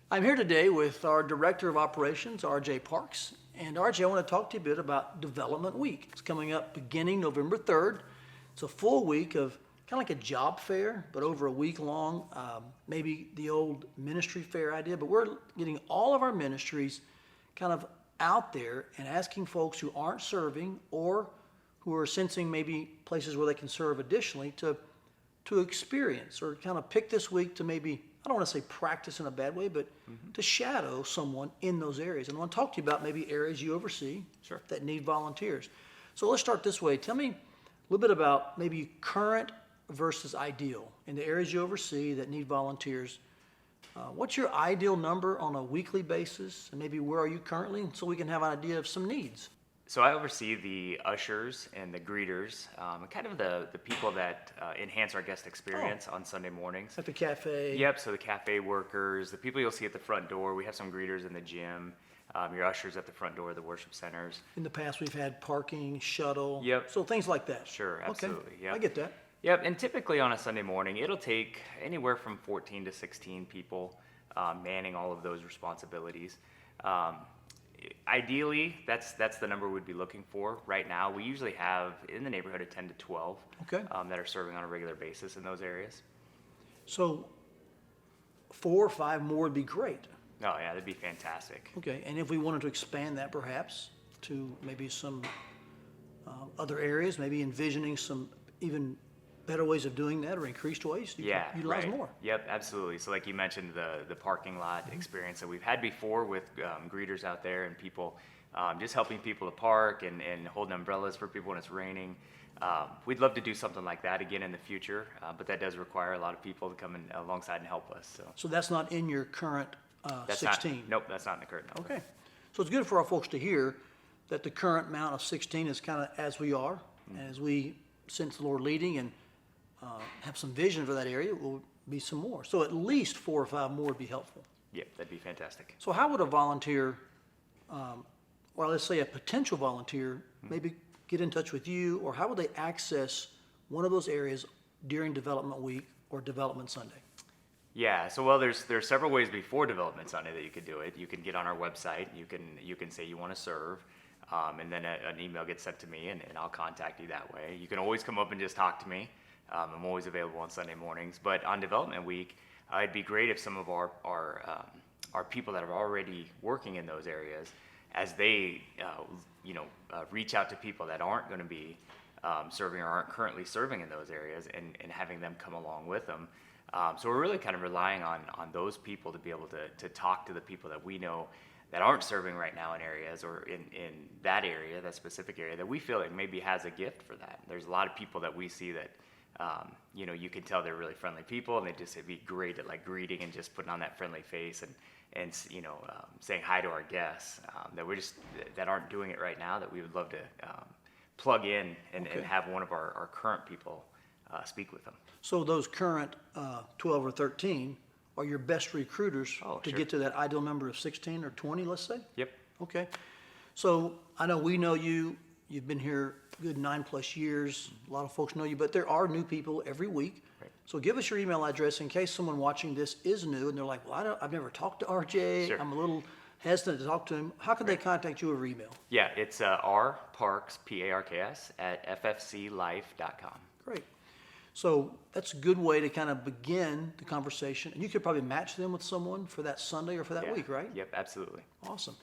I'm here today with our Director of Operations, RJ Parks. And RJ, I want to talk to you a bit about Development Week. It's coming up beginning November 3rd. It's a full week of kind of like a job fair, but over a week long, maybe the old ministry fair idea. But we're getting all of our ministries kind of out there and asking folks who aren't serving or who are sensing maybe places where they can serve additionally to experience or kind of pick this week to maybe, I don't want to say practice in a bad way, but to shadow someone in those areas. And I want to talk to you about maybe areas you oversee that need volunteers. So let's start this way. Tell me a little bit about maybe current versus ideal in the areas you oversee that need volunteers. What's your ideal number on a weekly basis, and maybe where are you currently, so we can have an idea of some needs? So I oversee the ushers and the greeters, and kind of the people that enhance our guest experience on Sunday mornings. At the cafe? Yep, so the cafe workers, the people you'll see at the front door. We have some greeters in the gym, your ushers at the front door of the worship centers. In the past, we've had parking, shuttle. Yep. So things like that. Sure, absolutely. Okay, Yep. I get that. Yep, and typically on a Sunday morning, it'll take anywhere from 14 to 16 people manning all of those responsibilities. Ideally, that's the number we'd be looking for. Right now, we usually have in the neighborhood of 10 to 12 that are serving on a regular basis in those areas. So 4 or 5 more would be great. Oh yeah, that'd be fantastic. Okay, and if we wanted to expand that perhaps to maybe some other areas, maybe envisioning some even better ways of doing that or increased ways, you Yeah, could utilize right. more. Yep, absolutely. So like you mentioned, the parking lot experience that we've had before with greeters out there and people, just helping people to park and holding umbrellas for people when it's raining. We'd love to do something like that again in the future, but that does require a lot of people to come in alongside and help us. So that's not in your current That's 16? Nope, that's not in the current number. Okay. So it's good for our folks to hear that the current amount of 16 is kind of as we are, as we sense the Lord leading and have some vision for that area, will be some more. So at least 4 or 5 more would be helpful. Yep, that'd be fantastic. So how would a volunteer, or let's say a potential volunteer, maybe get in touch with you, or how would they access one of those areas during Development Week or Development Sunday? Yeah, so well, there's several ways before Development Sunday that you could do it. You can get on our website. You can say you want to serve, and then an email gets sent to me, and I'll contact you that way. You can always come up and just talk to me. I'm always available on Sunday mornings. But on Development Week, it'd be great if some of our people that are already working in those areas, as they reach out to people that aren't going to be serving or aren't currently serving in those areas, and having them come along with them. So we're really kind of relying on those people to be able to talk to the people that we know that aren't serving right now in areas or in that area, that specific area, that we feel like maybe has a gift for that. There's a lot of people that we see that you can tell they're really friendly people, and they'd be great at like greeting and just putting on that friendly face and saying hi to our guests, that aren't doing it right now, that we would love to plug in and have one of our current people speak with them. So those current 12 or 13 are your best recruiters to get to that ideal number of 16 or 20, let's say? Yep. Okay. So I know we know you. You've been here a good 9+ years. A lot of folks know you, but there are new people every week. Right. So give us your email address in case someone watching this is new and they're like, well, I've never talked to RJ. Sure. I'm a little hesitant to talk to him. How can they contact you over email? Yeah, it's rparks, P-A-R-K-S, at ffclife.com. Great. So that's a good way to kind of begin the conversation. And you could probably match them with someone for that Sunday or for that week, right? Yep, absolutely. Awesome.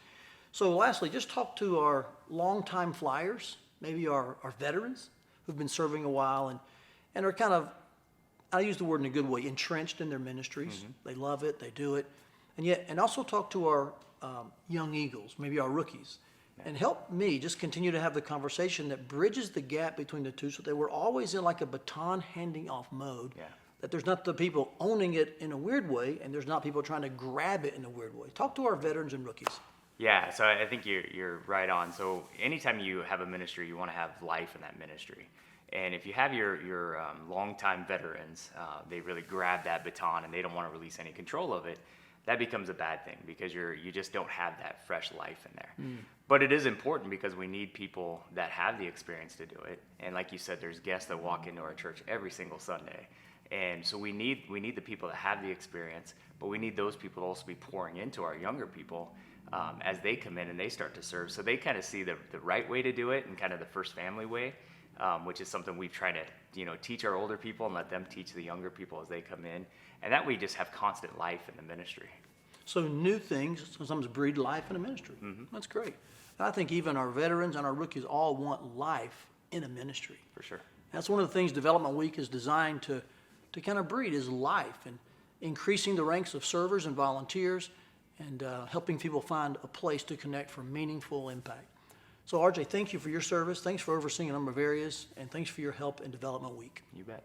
So lastly, just talk to our longtime flyers, maybe our veterans who've been serving a while and are kind of, I use the word in a good way, entrenched in their ministries. They love it, they do it. And also talk to our young eagles, maybe our rookies. And help me just continue to have the conversation that bridges the gap between the two so that we're always in like a baton handing off mode. Yeah. That there's not the people owning it in a weird way and there's not people trying to grab it in a weird way. Talk to our veterans and rookies. Yeah, so I think you're right on. So anytime you have a ministry, you want to have life in that ministry. And if you have your longtime veterans, they really grab that baton and they don't want to release any control of it, that becomes a bad thing because you just don't have that fresh life in there. But it is important because we need people that have the experience to do it. And like you said, there's guests that walk into our church every single Sunday And so we need the people that have the experience, but we need those people to also be pouring into our younger people as they come in and they start to serve. So they kind of see the right way to do it and kind of the first family way, which is something we've tried to teach our older people and let them teach the younger people as they come in. And that way you just have constant life in the ministry. So new things sometimes breed life in a ministry. That's great. And I think even our veterans and our rookies all want life in a ministry. For sure. That's one of the things Development Week is designed to kind of breed is life and increasing the ranks of servers and volunteers and helping people find a place to connect for meaningful impact. So RJ, thank you for your service. Thanks for overseeing a number of areas, and thanks for your help in Development Week. You bet.